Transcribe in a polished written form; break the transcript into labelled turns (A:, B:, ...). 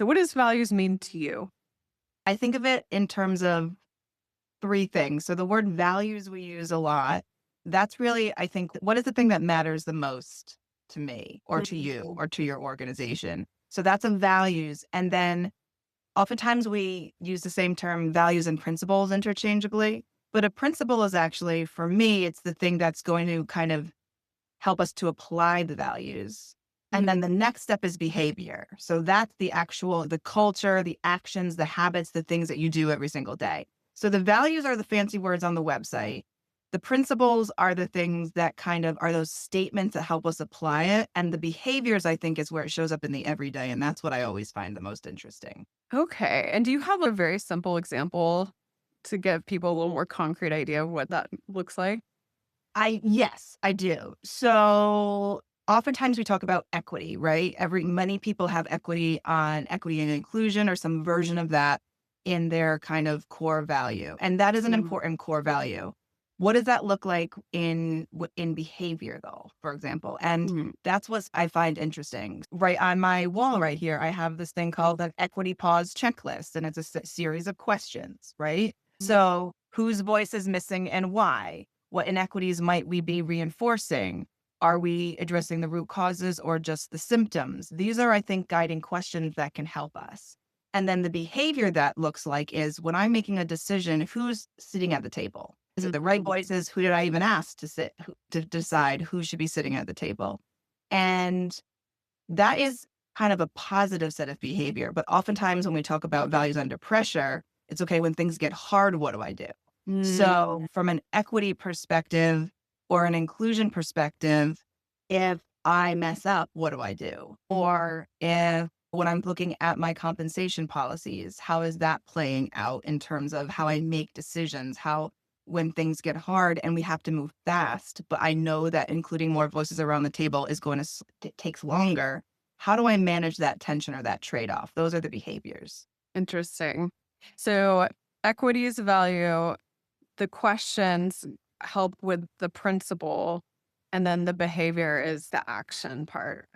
A: So what does values mean to you?
B: I think of it in terms of three things. So the word values we use a lot. That's really, I think, what is the thing that matters the most to me or to you
A: Mhm.
B: or to your organization? So that's a values. And then oftentimes we use the same term values and principles interchangeably. But a principle is actually, for me, it's the thing that's going to kind of help us to apply the values. And then the
A: Mhm.
B: next step is behavior. So that's the actual, the culture, the actions, the habits, the things that you do every single day. So the values are the fancy words on the website. The principles are the things that kind of are those statements that help us apply it. And the behaviors, I think, is where it shows up in the everyday. And that's what I always find the most interesting.
A: Okay. And do you have a very simple example to give people a little more concrete idea of what that looks like?
B: Yes, I do. So oftentimes we talk about equity, right? Many people have equity and inclusion or some version of that in their kind of core value. And that is an
A: Mhm.
B: important core value. What does that look like in behavior though, for example? And
A: Mhm.
B: that's what I find interesting. Right on my wall right here, I have this thing called an equity pause checklist, and it's a series of questions, right? So whose voice is missing and why? What inequities might we be reinforcing? Are we addressing the root causes or just the symptoms? These are, I think, guiding questions that can help us. And then the behavior that looks like is when I'm making a decision, who's sitting at the table? Is it the right voices? Who did I even ask to to decide who should be sitting at the table? And that is kind of a positive set of behavior. But oftentimes when we talk about values under pressure, it's okay when things get hard, what do I do? So,
A: Mm.
B: from an equity perspective or an inclusion perspective, if I mess up, what do I do? Or if when I'm looking at my compensation policies, how is that playing out in terms of how I make decisions? How, when things get hard and we have to move fast, but I know that including more voices around the table is going to, it takes longer. How do I manage that tension or that trade off? Those are the behaviors.
A: Interesting. So equity is value. The questions help with the principle, and then the behavior is the action part.